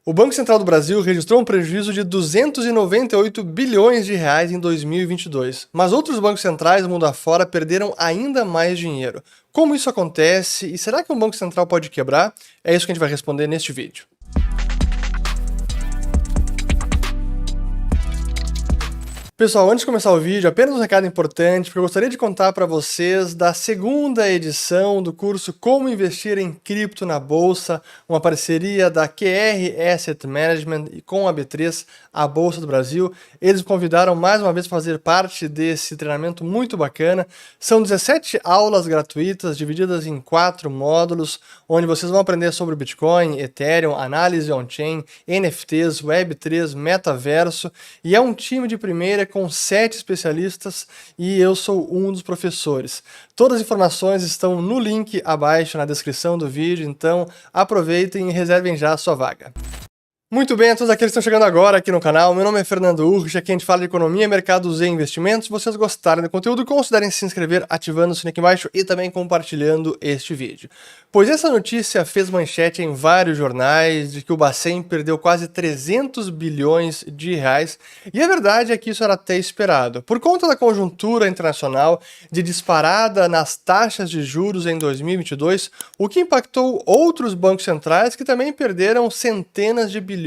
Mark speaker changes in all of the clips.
Speaker 1: O Banco Central do Brasil registrou um prejuízo de 298 bilhões de reais em 2022, mas outros bancos centrais mundo afora perderam ainda mais dinheiro. Como isso acontece e será que um banco central pode quebrar? É isso que a gente vai responder neste vídeo. Pessoal, antes de começar o vídeo, apenas um recado importante, porque eu gostaria de contar para vocês da segunda edição do curso Como Investir em Cripto na Bolsa, uma parceria da QR Asset Management e com a B3, a Bolsa do Brasil. Eles me convidaram mais uma vez para fazer parte desse treinamento muito bacana. São 17 aulas gratuitas, divididas em 4 módulos, onde vocês vão aprender sobre Bitcoin, Ethereum, análise on-chain, NFTs, Web3, metaverso, e é um time de primeira com 7 especialistas e eu sou um dos professores. Todas as informações estão no link abaixo na descrição do vídeo, então aproveitem e reservem já a sua vaga. Muito bem, a todos aqueles que estão chegando agora aqui no canal, meu nome é Fernando Urch, aqui a gente fala de economia, mercados e investimentos. Se vocês gostarem do conteúdo, considerem se inscrever ativando o sininho aqui embaixo e também compartilhando este vídeo. Pois essa notícia fez manchete em vários jornais de que o Bacen perdeu quase 300 bilhões de reais, e a verdade é que isso era até esperado. Por conta da conjuntura internacional de disparada nas taxas de juros em 2022, o que impactou outros bancos centrais que também perderam centenas de bilhões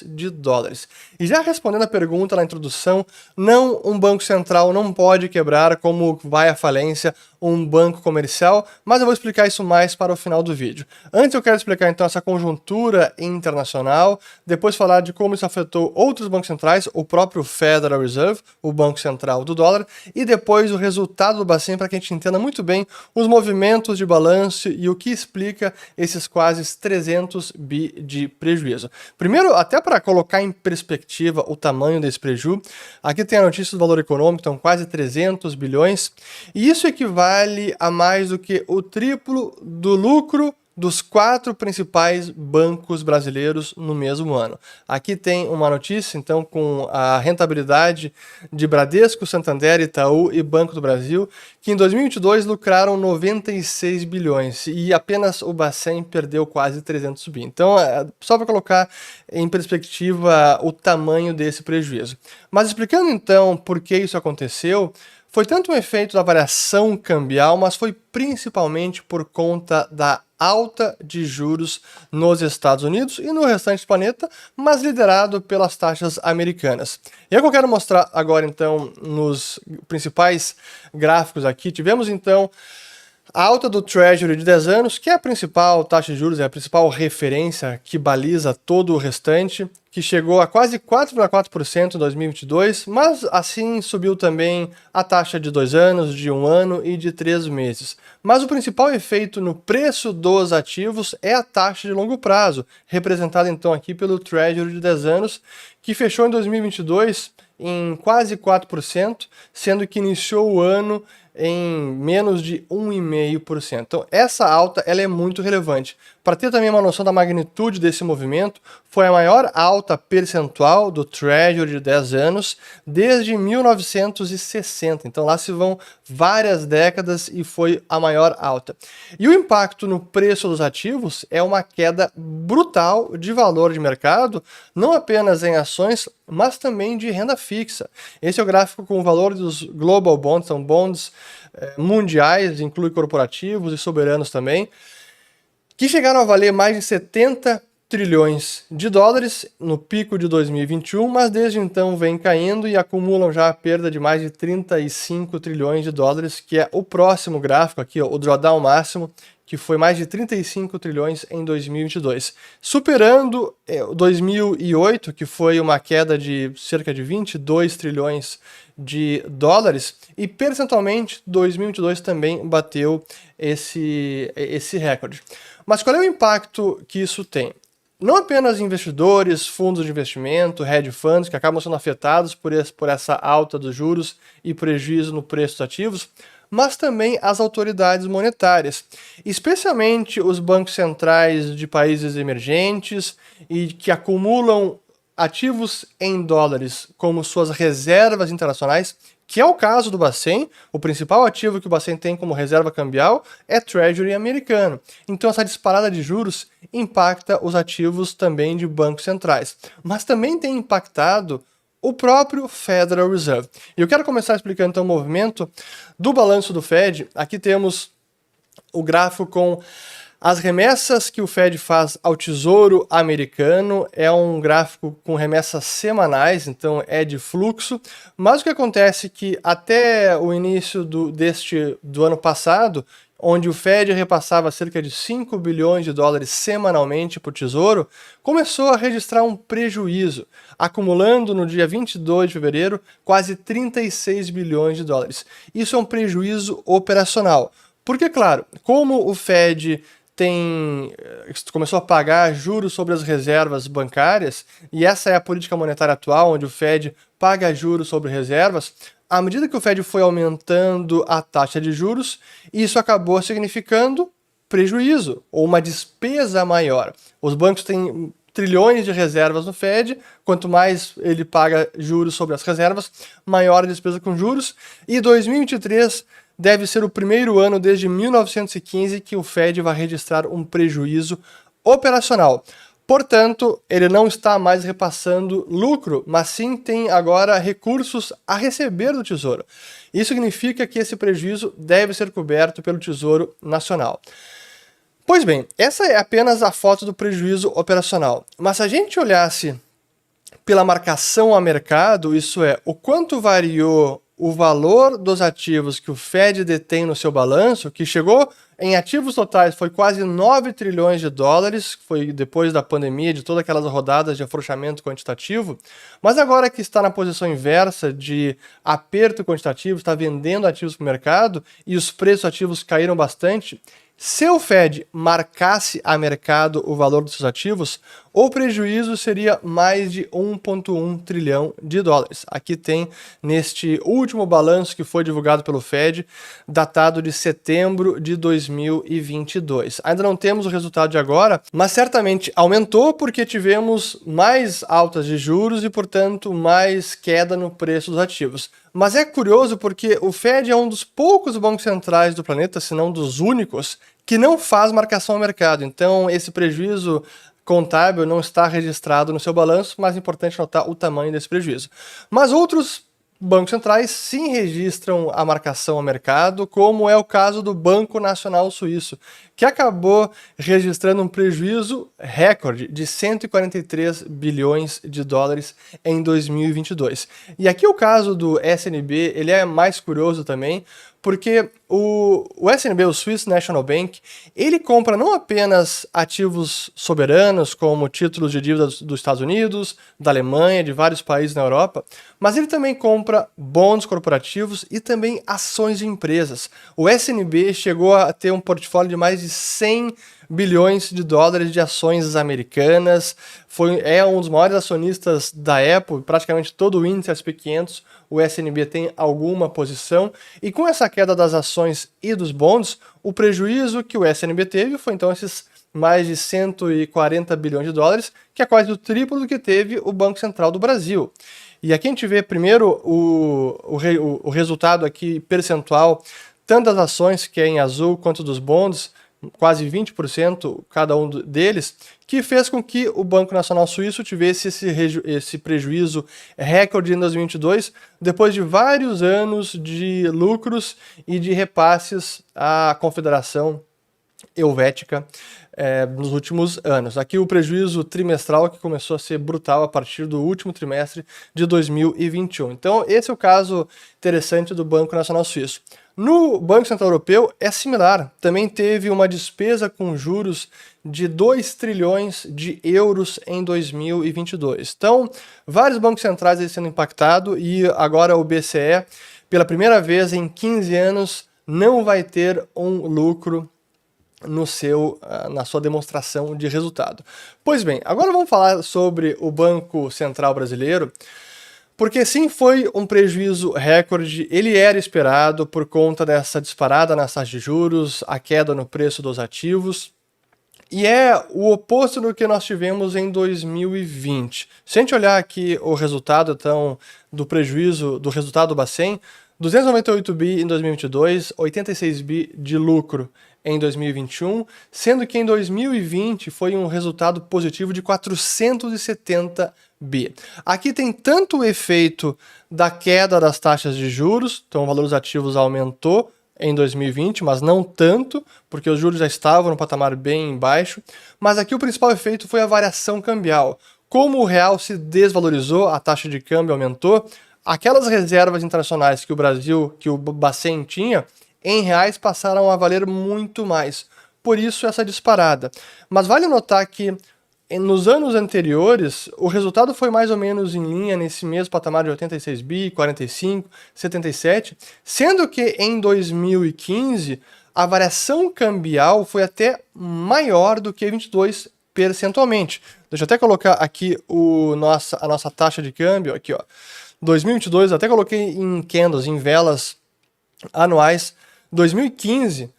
Speaker 1: de dólares. E já respondendo a pergunta na introdução, não, um banco central não pode quebrar como vai à falência um banco comercial, mas eu vou explicar isso mais para o final do vídeo. Antes eu quero explicar então essa conjuntura internacional, depois falar de como isso afetou outros bancos centrais, o próprio Federal Reserve, o Banco Central do dólar, e depois o resultado do Bacen para que a gente entenda muito bem os movimentos de balanço e o que explica esses quase 300 bi de prejuízo. Primeiro, até para colocar em perspectiva o tamanho desse prejuízo, aqui tem a notícia do Valor Econômico, então quase 300 bilhões, e isso equivale a mais do que o triplo do lucro dos 4 principais bancos brasileiros no mesmo ano. Aqui tem uma notícia, então, com a rentabilidade de Bradesco, Santander, Itaú e Banco do Brasil, que em 2022 lucraram 96 bilhões e apenas o Bacen perdeu quase 300 bi. Então, só para colocar em perspectiva o tamanho desse prejuízo. Mas explicando então por que isso aconteceu, foi tanto um efeito da variação cambial, mas foi principalmente por conta da alta de juros nos Estados Unidos e no restante do planeta, mas liderado pelas taxas americanas. E é o que eu quero mostrar agora, então, nos principais gráficos aqui. Tivemos, então, a alta do Treasury de 10 anos, que é a principal taxa de juros, é a principal referência que baliza todo o restante, que chegou a quase 4,4% em 2022, mas assim subiu também a taxa de 2 anos, de 1 ano e de 3 meses. Mas o principal efeito no preço dos ativos é a taxa de longo prazo, representada então aqui pelo Treasury de 10 anos, que fechou em 2022 em quase 4%, sendo que iniciou o ano em menos de 1,5%. Então essa alta ela é muito relevante. Para ter também uma noção da magnitude desse movimento, foi a maior alta percentual do Treasury de 10 anos desde 1960. Então lá se vão várias décadas e foi a maior alta. E o impacto no preço dos ativos é uma queda brutal de valor de mercado, não apenas em ações, mas também de renda fixa. Esse é o gráfico com o valor dos Global Bonds, são bonds mundiais, inclui corporativos e soberanos também, que chegaram a valer mais de 70 trilhões de dólares no pico de 2021, mas desde então vem caindo e acumulam já a perda de mais de 35 trilhões de dólares, que é o próximo gráfico aqui, ó, o drawdown máximo, que foi mais de 35 trilhões em 2022, superando 2008, que foi uma queda de cerca de 22 trilhões de dólares, e percentualmente 2022 também bateu esse recorde. Mas qual é o impacto que isso tem? Não apenas investidores, fundos de investimento, hedge funds, que acabam sendo afetados por essa alta dos juros e prejuízo no preço dos ativos, mas também as autoridades monetárias, especialmente os bancos centrais de países emergentes e que acumulam ativos em dólares como suas reservas internacionais, que é o caso do Bacen. O principal ativo que o Bacen tem como reserva cambial é Treasury americano. Então essa disparada de juros impacta os ativos também de bancos centrais, mas também tem impactado o próprio Federal Reserve. E eu quero começar explicando então o movimento do balanço do Fed. Aqui temos o gráfico com as remessas que o Fed faz ao Tesouro americano. É um gráfico com remessas semanais, então é de fluxo. Mas o que acontece é que até o início do ano passado, onde o Fed repassava cerca de 5 bilhões de dólares semanalmente para o Tesouro, começou a registrar um prejuízo, acumulando no dia 22 de fevereiro quase 36 bilhões de dólares. Isso é um prejuízo operacional. Porque, claro, como o Fed começou a pagar juros sobre as reservas bancárias, e essa é a política monetária atual, onde o Fed paga juros sobre reservas, à medida que o Fed foi aumentando a taxa de juros, isso acabou significando prejuízo, ou uma despesa maior. Os bancos têm trilhões de reservas no Fed, quanto mais ele paga juros sobre as reservas, maior a despesa com juros, e 2023 deve ser o primeiro ano desde 1915 que o Fed vai registrar um prejuízo operacional. Portanto, ele não está mais repassando lucro, mas sim tem agora recursos a receber do Tesouro. Isso significa que esse prejuízo deve ser coberto pelo Tesouro Nacional. Pois bem, essa é apenas a foto do prejuízo operacional. Mas se a gente olhasse pela marcação a mercado, isso é, o quanto variou o valor dos ativos que o Fed detém no seu balanço, que chegou em ativos totais, foi quase 9 trilhões de dólares, foi depois da pandemia, de todas aquelas rodadas de afrouxamento quantitativo, mas agora que está na posição inversa de aperto quantitativo, está vendendo ativos para o mercado e os preços ativos caíram bastante. Se o Fed marcasse a mercado o valor dos seus ativos, o prejuízo seria mais de 1,1 trilhão de dólares. Aqui tem neste último balanço que foi divulgado pelo Fed, datado de setembro de 2022. Ainda não temos o resultado de agora, mas certamente aumentou porque tivemos mais altas de juros e, portanto, mais queda no preço dos ativos. Mas é curioso porque o Fed é um dos poucos bancos centrais do planeta, se não dos únicos, que não faz marcação ao mercado. Então, esse prejuízo contábil não está registrado no seu balanço, mas é importante notar o tamanho desse prejuízo. Mas outros bancos centrais sim registram a marcação ao mercado, como é o caso do Banco Nacional Suíço, que acabou registrando um prejuízo recorde de 143 bilhões de dólares em 2022. E aqui o caso do SNB, ele é mais curioso também, porque o SNB, o Swiss National Bank, ele compra não apenas ativos soberanos, como títulos de dívida dos Estados Unidos, da Alemanha, de vários países na Europa, mas ele também compra bons corporativos e também ações de empresas. O SNB chegou a ter um portfólio de mais de 100 bilhões de dólares de ações americanas, é um dos maiores acionistas da Apple, praticamente todo o índice SP500, o SNB tem alguma posição, e com essa queda das ações e dos bonds, o prejuízo que o SNB teve foi então esses mais de 140 bilhões de dólares, que é quase o triplo do que teve o Banco Central do Brasil. E aqui a gente vê primeiro o resultado aqui percentual, tanto das ações, que é em azul, quanto dos bonds, quase 20% cada um deles, que fez com que o Banco Nacional Suíço tivesse esse prejuízo recorde em 2022, depois de vários anos de lucros e de repasses à Confederação Helvética nos últimos anos. Aqui o prejuízo trimestral que começou a ser brutal a partir do último trimestre de 2021. Então esse é o caso interessante do Banco Nacional Suíço. No Banco Central Europeu é similar, também teve uma despesa com juros de 2 trilhões de euros em 2022. Então, vários bancos centrais aí sendo impactados e agora o BCE, pela primeira vez em 15 anos, não vai ter um lucro na sua demonstração de resultado. Pois bem, agora vamos falar sobre o Banco Central Brasileiro, porque sim, foi um prejuízo recorde, ele era esperado por conta dessa disparada nas taxas de juros, a queda no preço dos ativos, E é o oposto do que nós tivemos em 2020. Se a gente olhar aqui o resultado, então, do prejuízo do resultado do Bacen, 298 bi em 2022, 86 bi de lucro em 2021, sendo que em 2020 foi um resultado positivo de 470 bi. Aqui tem tanto o efeito da queda das taxas de juros, então o valor dos ativos aumentou em 2020, mas não tanto, porque os juros já estavam no patamar bem baixo, mas aqui o principal efeito foi a variação cambial. Como o real se desvalorizou, a taxa de câmbio aumentou, aquelas reservas internacionais que o Brasil, que o Bacen tinha, em reais passaram a valer muito mais. Por isso essa disparada. Mas vale notar que nos anos anteriores, o resultado foi mais ou menos em linha nesse mesmo patamar de 86 bi, 45, 77, sendo que em 2015 a variação cambial foi até maior do que 22 percentualmente. Deixa eu até colocar aqui a nossa taxa de câmbio, aqui ó, 2022, até coloquei em candles, em velas anuais. 2015,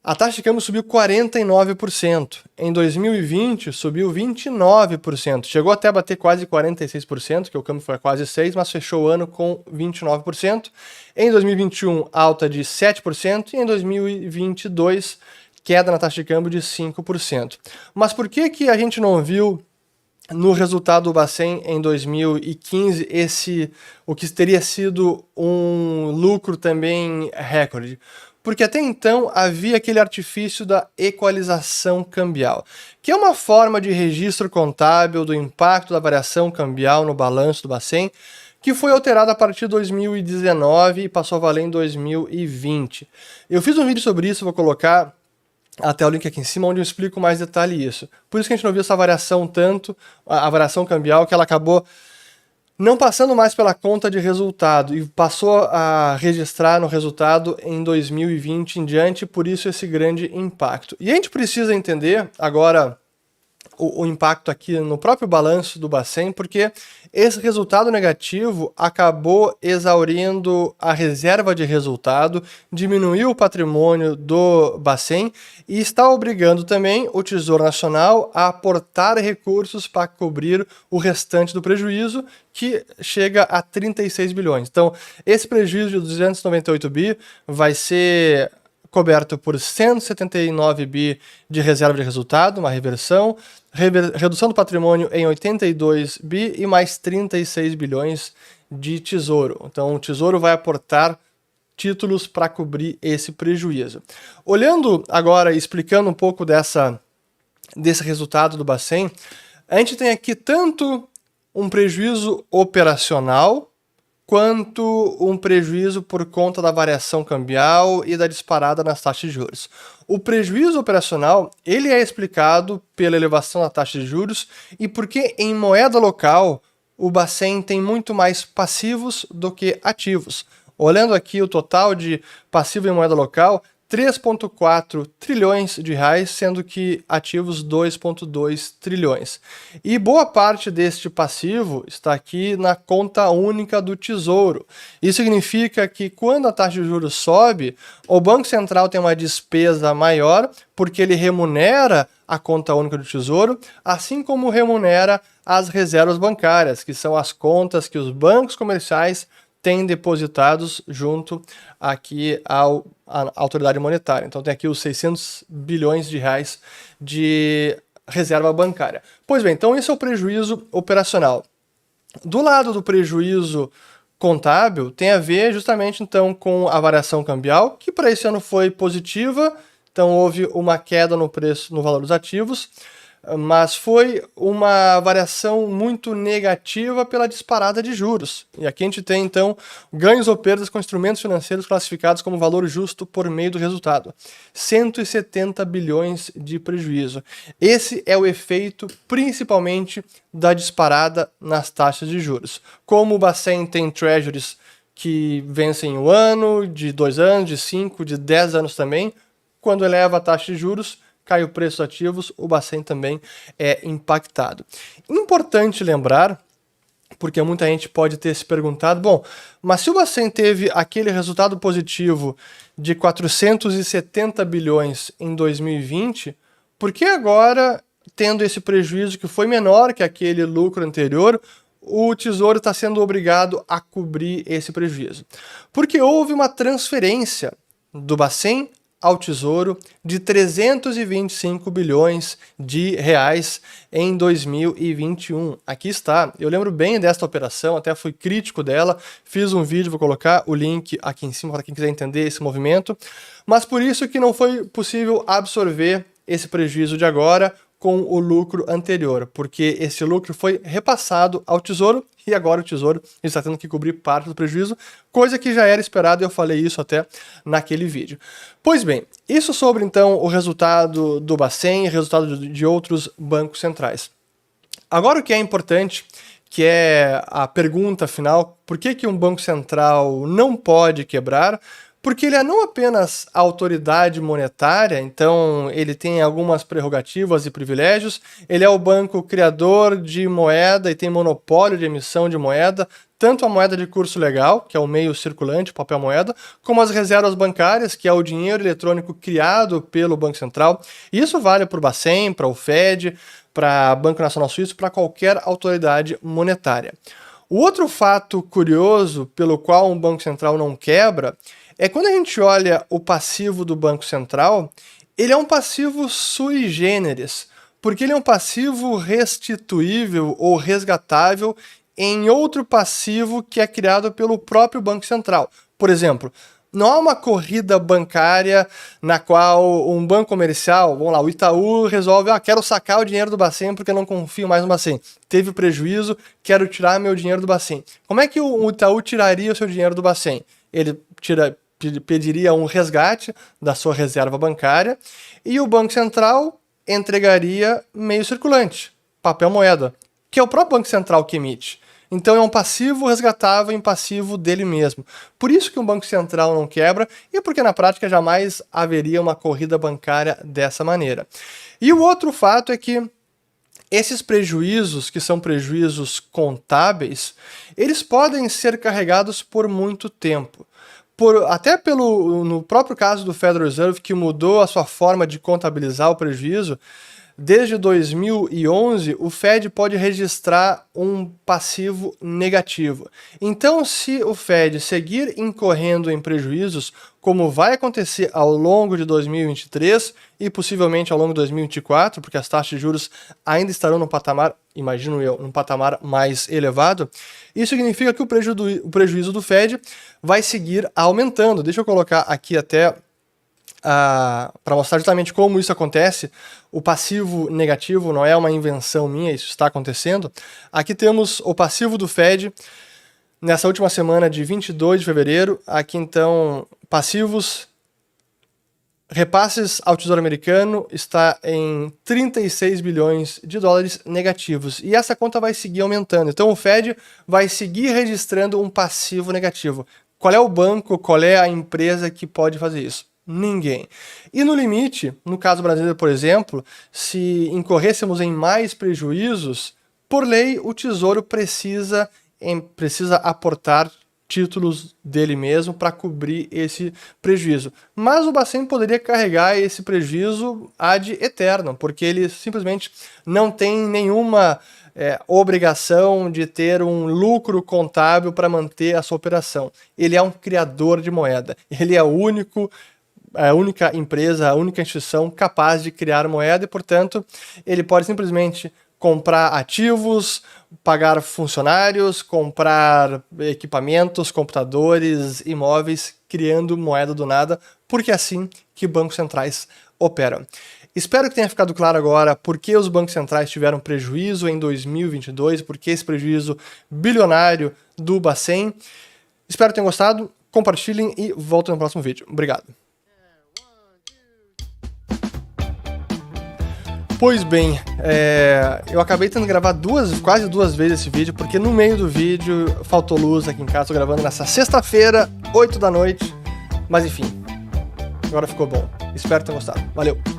Speaker 1: a taxa de câmbio subiu 49%. Em 2020, subiu 29%. Chegou até a bater quase 46%, que o câmbio foi quase 6%, mas fechou o ano com 29%. Em 2021, alta de 7%. E em 2022, queda na taxa de câmbio de 5%. Mas por que a gente não viu no resultado do Bacen em 2015 o que teria sido um lucro também recorde? Porque até então havia aquele artifício da equalização cambial, que é uma forma de registro contábil do impacto da variação cambial no balanço do Bacen, que foi alterada a partir de 2019 e passou a valer em 2020. Eu fiz um vídeo sobre isso, vou colocar até o link aqui em cima, onde eu explico mais detalhe isso. Por isso que a gente não viu essa variação tanto, a variação cambial, que ela acabou não passando mais pela conta de resultado e passou a registrar no resultado em 2020 em diante, por isso esse grande impacto. E a gente precisa entender agora o impacto aqui no próprio balanço do Bacen, porque esse resultado negativo acabou exaurindo a reserva de resultado, diminuiu o patrimônio do Bacen e está obrigando também o Tesouro Nacional a aportar recursos para cobrir o restante do prejuízo, que chega a 36 bilhões. Então, esse prejuízo de 298 bi vai ser coberto por 179 bi de reserva de resultado, uma reversão, redução do patrimônio em 82 bi e mais 36 bilhões de tesouro. Então o tesouro vai aportar títulos para cobrir esse prejuízo. Olhando agora e explicando um pouco desse resultado do Bacen, a gente tem aqui tanto um prejuízo operacional quanto um prejuízo por conta da variação cambial e da disparada nas taxas de juros. O prejuízo operacional, ele é explicado pela elevação da taxa de juros e porque em moeda local o Bacen tem muito mais passivos do que ativos. Olhando aqui o total de passivo em moeda local, 3,4 trilhões de reais, sendo que ativos 2,2 trilhões. E boa parte deste passivo está aqui na conta única do Tesouro. Isso significa que quando a taxa de juros sobe, o Banco Central tem uma despesa maior, porque ele remunera a conta única do Tesouro, assim como remunera as reservas bancárias, que são as contas que os bancos comerciais têm depositados junto aqui à autoridade monetária. Então tem aqui os 600 bilhões de reais de reserva bancária. Pois bem, então esse é o prejuízo operacional. Do lado do prejuízo contábil, tem a ver justamente então com a variação cambial, que para esse ano foi positiva, então houve uma queda no preço, no valor dos ativos, mas foi uma variação muito negativa pela disparada de juros. E aqui a gente tem, então, ganhos ou perdas com instrumentos financeiros classificados como valor justo por meio do resultado. 170 bilhões de prejuízo. Esse é o efeito, principalmente, da disparada nas taxas de juros. Como o Bacen tem treasuries que vencem um ano, de 2 anos, de 5, de 10 anos também, quando eleva a taxa de juros, cai o preço dos ativos, o Bacen também é impactado. Importante lembrar, porque muita gente pode ter se perguntado, bom, mas se o Bacen teve aquele resultado positivo de 470 bilhões em 2020, Por que agora, tendo esse prejuízo que foi menor que aquele lucro anterior, o Tesouro está sendo obrigado a cobrir esse prejuízo? Porque houve uma transferência do Bacen ao Tesouro de 325 bilhões de reais em 2021. Aqui está, eu lembro bem desta operação, até fui crítico dela, fiz um vídeo, vou colocar o link aqui em cima para quem quiser entender esse movimento, mas por isso que não foi possível absorver esse prejuízo de agora com o lucro anterior, porque esse lucro foi repassado ao Tesouro e agora o Tesouro está tendo que cobrir parte do prejuízo, coisa que já era esperado e eu falei isso até naquele vídeo. Pois bem, isso sobre então o resultado do Bacen e resultado de outros bancos centrais. Agora o que é importante, que é a pergunta final, por que um banco central não pode quebrar? Porque ele é não apenas a autoridade monetária, então ele tem algumas prerrogativas e privilégios, ele é o banco criador de moeda e tem monopólio de emissão de moeda, tanto a moeda de curso legal, que é o meio circulante, o papel moeda, como as reservas bancárias, que é o dinheiro eletrônico criado pelo Banco Central. E isso vale para o Bacen, para o Fed, para o Banco Nacional Suíço, para qualquer autoridade monetária. O outro fato curioso pelo qual um Banco Central não quebra é quando a gente olha o passivo do Banco Central, ele é um passivo sui generis, porque ele é um passivo restituível ou resgatável em outro passivo que é criado pelo próprio Banco Central. Por exemplo, não há uma corrida bancária na qual um banco comercial, vamos lá, o Itaú resolve, quero sacar o dinheiro do Bacen porque eu não confio mais no Bacen. Teve prejuízo, quero tirar meu dinheiro do Bacen. Como é que o Itaú tiraria o seu dinheiro do Bacen? Ele pediria um resgate da sua reserva bancária e o Banco Central entregaria meio circulante, papel moeda, que é o próprio Banco Central que emite. Então é um passivo resgatável em passivo dele mesmo. Por isso que um Banco Central não quebra e porque na prática jamais haveria uma corrida bancária dessa maneira. E o outro fato é que esses prejuízos, que são prejuízos contábeis, eles podem ser carregados por muito tempo. Até no próprio caso do Federal Reserve, que mudou a sua forma de contabilizar o prejuízo, desde 2011 o Fed pode registrar um passivo negativo. Então, se o Fed seguir incorrendo em prejuízos, como vai acontecer ao longo de 2023 e possivelmente ao longo de 2024, porque as taxas de juros ainda estarão num patamar, imagino eu, num patamar mais elevado, isso significa que o prejuízo do Fed vai seguir aumentando. Deixa eu colocar aqui até para mostrar justamente como isso acontece. O passivo negativo não é uma invenção minha, isso está acontecendo. Aqui temos o passivo do Fed nessa última semana de 22 de fevereiro. Aqui então, passivos, repasses ao Tesouro Americano está em 36 bilhões de dólares negativos. E essa conta vai seguir aumentando. Então o Fed vai seguir registrando um passivo negativo. Qual é o banco, qual é a empresa que pode fazer isso? Ninguém. E no limite, no caso brasileiro, por exemplo, se incorrêssemos em mais prejuízos, por lei o Tesouro precisa aportar títulos dele mesmo para cobrir esse prejuízo. Mas o Bacen poderia carregar esse prejuízo ad eternum, porque ele simplesmente não tem nenhuma obrigação de ter um lucro contábil para manter a sua operação. Ele é um criador de moeda. Ele é a única empresa, a única instituição capaz de criar moeda e, portanto, ele pode simplesmente comprar ativos, pagar funcionários, comprar equipamentos, computadores, imóveis, criando moeda do nada, porque é assim que bancos centrais operam. Espero que tenha ficado claro agora por que os bancos centrais tiveram prejuízo em 2022, por que esse prejuízo bilionário do Bacen. Espero que tenham gostado, compartilhem e voltem no próximo vídeo. Obrigado. Pois bem, eu acabei tendo que gravar quase duas vezes esse vídeo, porque no meio do vídeo faltou luz aqui em casa. Estou gravando nessa sexta-feira, 8 da noite, mas enfim, agora ficou bom. Espero que tenham gostado. Valeu!